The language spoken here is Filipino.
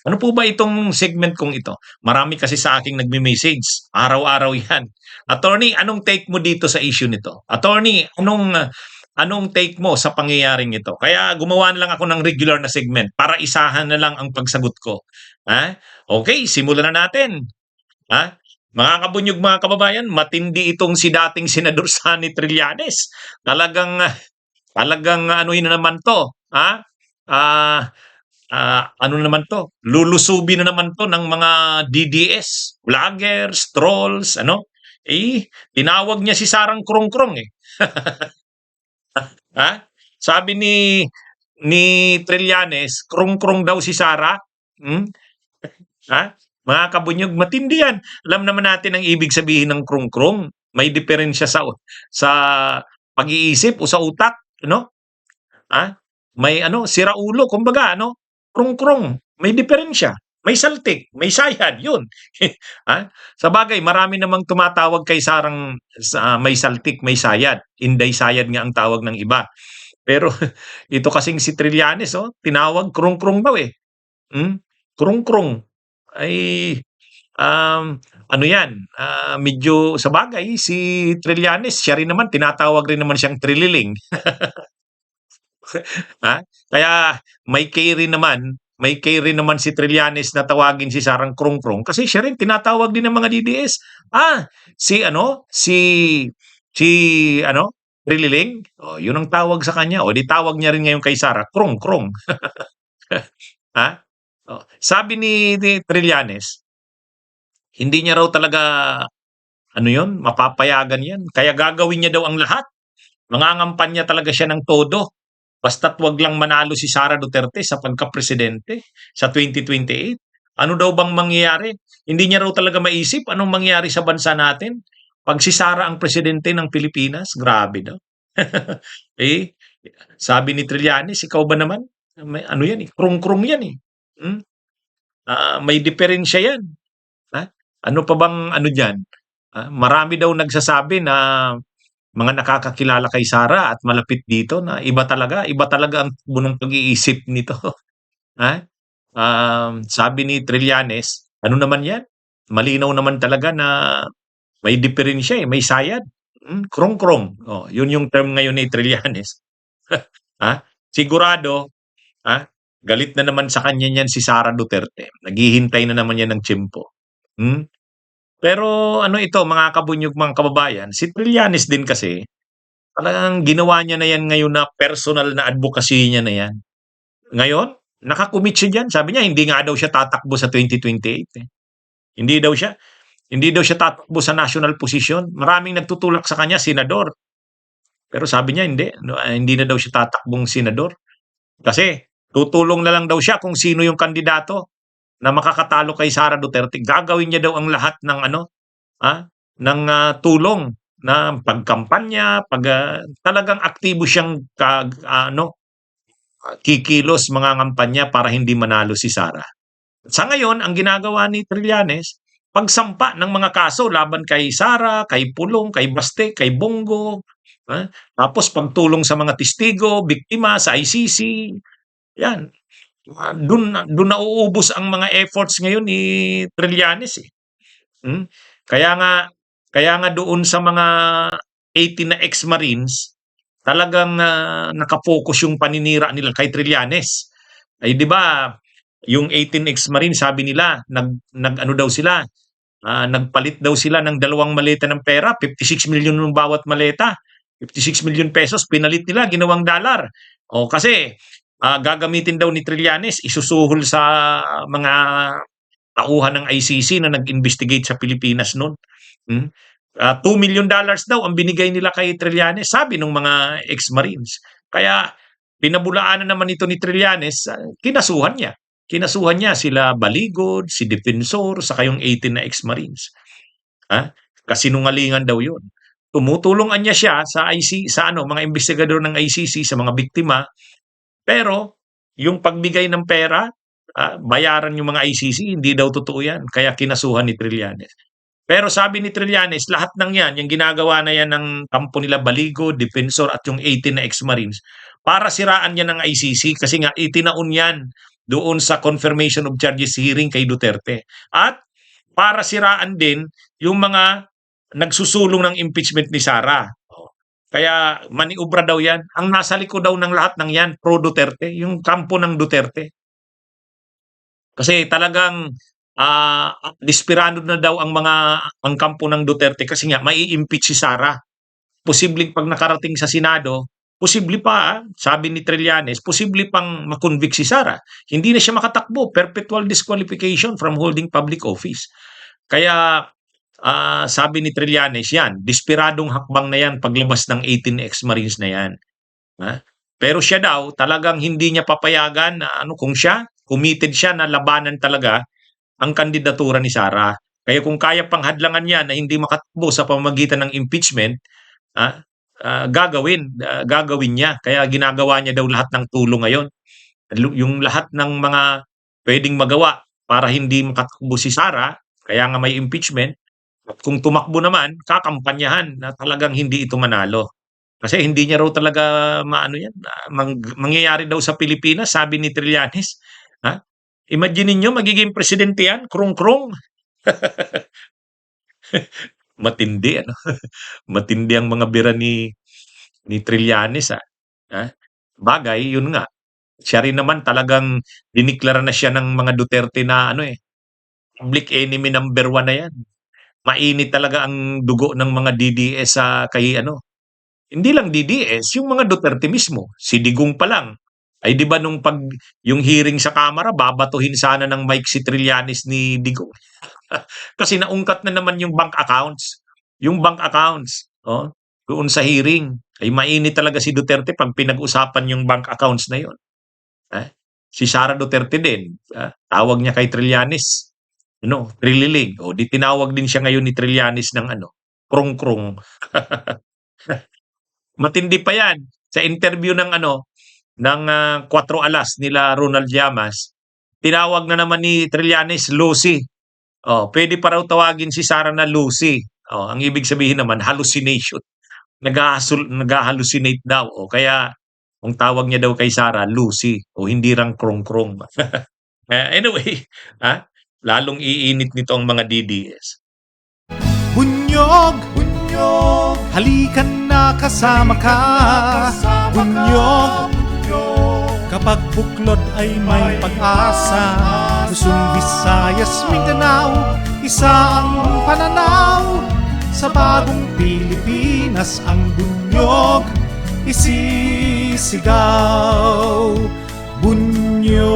Ano po ba itong segment kong ito? Marami kasi sa aking nagme-message, araw-araw 'yan. Attorney, anong take mo dito sa issue nito? Attorney, anong take mo sa pangyayaring ito? Kaya gumawa na lang ako ng regular na segment para isahan na lang ang pagsagot ko. Okay, simulan na natin. Ha? Mga kabunyog, mga kababayan, matindi itong si dating Senador Sani Trillanes. Talagang anuhin na naman 'to, Ah, ano naman 'to, lulusubi na naman 'to ng mga DDS, vloggers, trolls, ano. Tinawag niya si Sarang Krongkrong, eh. Ha? Sabi ni Trillanes, krongkrong daw si Sara. Hmm, ha? Mga kabunyog, matindi 'yan. Alam naman natin ang ibig sabihin ng krongkrong. May diferensya sa pag-iisip o sa utak, ano? May ano, sira ulo kumbaga ano, krungkrung, may diferensya, may saltik, may sayad, yun. Sabagay marami namang tumatawag kay Sarang sa may saltik, may sayad, inday sayad nga ang tawag ng iba. Pero ito kasing si Trillanes, tinawag krungkrung daw, eh. Hmm, krungkrung ay, ano 'yan, medyo sabagay si Trillanes siya rin naman tinatawag rin naman siyang Trililing. Ha? Kaya may K rin naman si Trillanes na tawagin si Sarang Krongkrong kasi siya rin tinatawag din ng mga DDS. Si ano, si ano, Trililing, yun ang tawag sa kanya. O di tawag niya rin ngayon kay Sara, Krongkrong. Ha? Sabi ni Trillanes, hindi niya raw talaga ano yun, mapapayagan yan. Kaya gagawin niya daw ang lahat. Mangangampanya talaga siya ng todo. Basta't wag lang manalo si Sara Duterte sa pagka-presidente sa 2028. Ano daw bang mangyayari? Hindi niya raw talaga maisip anong mangyayari sa bansa natin pag si Sara ang presidente ng Pilipinas. Grabe daw. Eh, sabi ni Trillanes, ikaw ba naman? May ano yan eh, krung-krung yan eh. Hmm? May diferensya yan. Ha? Ano pa bang ano diyan? Marami daw nagsasabi na mga nakakakilala kay Sara at malapit dito na iba talaga ang bunong pag-iisip nito. Ha? Sabi ni Trillanes, ano naman 'yan? Malinaw naman talaga na may diferensya, eh, may sayad. Krong-krong. Oh, 'yun yung term ngayon ni Trillanes. Sigurado, ha? Galit na naman sa kanya niyan si Sara Duterte. Naghihintay na naman 'yan ng tiyempo. Hmm? Pero ano ito mga kabunyog, mga kababayan, si Trillanes din kasi talagang ginawa niya na 'yan ngayon na personal na advocacy niya na 'yan. Ngayon, naka-commit siya diyan. Sabi niya hindi nga daw siya tatakbo sa 2028, eh. Hindi daw siya hindi daw siya tatakbo sa national position. Maraming nagtutulak sa kanya senador. Pero sabi niya hindi, no, hindi na daw siya tatakbong senador. Kasi tutulong na lang daw siya kung sino yung kandidato na makakatalo kay Sara Duterte. Gagawin niya daw ang lahat ng ano, ng tulong na pagkampanya, talagang aktibo siyang kikilos mga ngampanya para hindi manalo si Sara. Sa ngayon, ang ginagawa ni Trillanes, pagsampa ng mga kaso laban kay Sara, kay Pulong, kay Baste, kay Bongo, tapos pagtulong sa mga testigo, biktima sa ICC, yan. Doon nauubos ang mga efforts ngayon ni Trillanes, eh. Hmm? Kaya nga kaya nga doon sa mga 18 na ex-Marines, talagang naka-focus yung paninira nila kay Trillanes. Ay 'di ba, yung 18 ex-Marines sabi nila nag-ano daw sila, nagpalit daw sila ng dalawang maleta ng pera, 56 million yung bawat maleta. 56 million pesos pinalit nila, ginawang dollar. O kasi gagamitin daw ni Trillanes, isusuhol sa mga tauhan ng ICC na nag-investigate sa Pilipinas noon. $2 million daw ang binigay nila kay Trillanes, sabi ng mga ex-Marines. Kaya pinabulaanan naman ito ni Trillanes, kinasuhan niya. Kinasuhan niya sila Baligod, si Defensor, saka yung 18 na ex-Marines. Kasinungalingan daw yun. Tumutulungan niya siya sa mga investigador ng ICC, sa mga biktima, pero yung pagbigay ng pera, bayaran yung mga ICC, hindi daw totoo yan. Kaya kinasuhan ni Trillanes. Pero sabi ni Trillanes, lahat ng yan, yung ginagawa na yan ng kampo nila Baligo, Defensor at yung 18 na ex-Marines, para siraan yan ng ICC kasi nga itinaon yan doon sa confirmation of charges hearing kay Duterte. At para siraan din yung mga nagsusulong ng impeachment ni Sara. Kaya maniobra daw yan. Ang nasa likod daw ng lahat ng yan, pro-Duterte, yung kampo ng Duterte. Kasi talagang desperado na daw ang kampo ng Duterte kasi nga mai-impeach si Sara. Posibleng pag nakarating sa Senado, posible pa, sabi ni Trillanes, posible pang makonvict si Sara. Hindi na siya makatakbo, perpetual disqualification from holding public office. Kaya sabi ni Trillanes yan, desperadong hakbang na yan paglabas ng 18 ex-Marines na yan. Ha? Pero siya daw, talagang hindi niya papayagan na kung siya, committed siya na labanan talaga ang kandidatura ni Sara. Kaya kung kaya pang hadlangan niya na hindi makatakbo sa pamamagitan ng impeachment, gagawin niya. Kaya ginagawa niya daw lahat ng tulong ngayon. Yung lahat ng mga pwedeng magawa para hindi makatakbo si Sara, kaya nga may impeachment. At kung tumakbo naman, kakampanyahan na talagang hindi ito manalo. Kasi hindi niya raw talaga maano yan. Mangyayari daw sa Pilipinas, sabi ni Trillanes. Ha? Imagine niyo magiging presidente yan, krong-krong. Matindi, ano? Matindi ang mga bira ni Trillanes, Bagay, yun nga. Siya rin naman talagang diniklara na siya ng mga Duterte na public enemy number 1 na yan. Mainit talaga ang dugo ng mga DDS kay hindi lang DDS, yung mga Duterte mismo. Si Digong pa lang. Ay di ba yung hearing sa Kamara, babatuhin sana ng mic si Trillanes ni Digong. Kasi naungkat na naman yung bank accounts. Yung bank accounts, doon sa hearing. Ay mainit talaga si Duterte pag pinag-usapan yung bank accounts na yun. Si Sara Duterte din, tawag niya kay Trillanes, Trililing. O di tinawag din siya ngayon ni Trillanes ng krong-krong. Matindi pa yan. Sa interview ng 4 alas nila Ronald Llamas, tinawag na naman ni Trillanes Lucy. Pwede pa raw tawagin si Sara na Lucy. Ang ibig sabihin naman, hallucination. Nag-hallucinate daw. Kaya, ang tawag niya daw kay Sara, Lucy. Hindi rang krong-krong. Anyway, lalong iinit nito ang mga DDS. Bunyog, bunyog, halikan na kasama ka. Bunyog, kapag buklod ay may pag-asa. Luzon, Visayas, Mindanao, isa ang pananaw. Sa bagong Pilipinas ang bunyog isisigaw. Bunyog.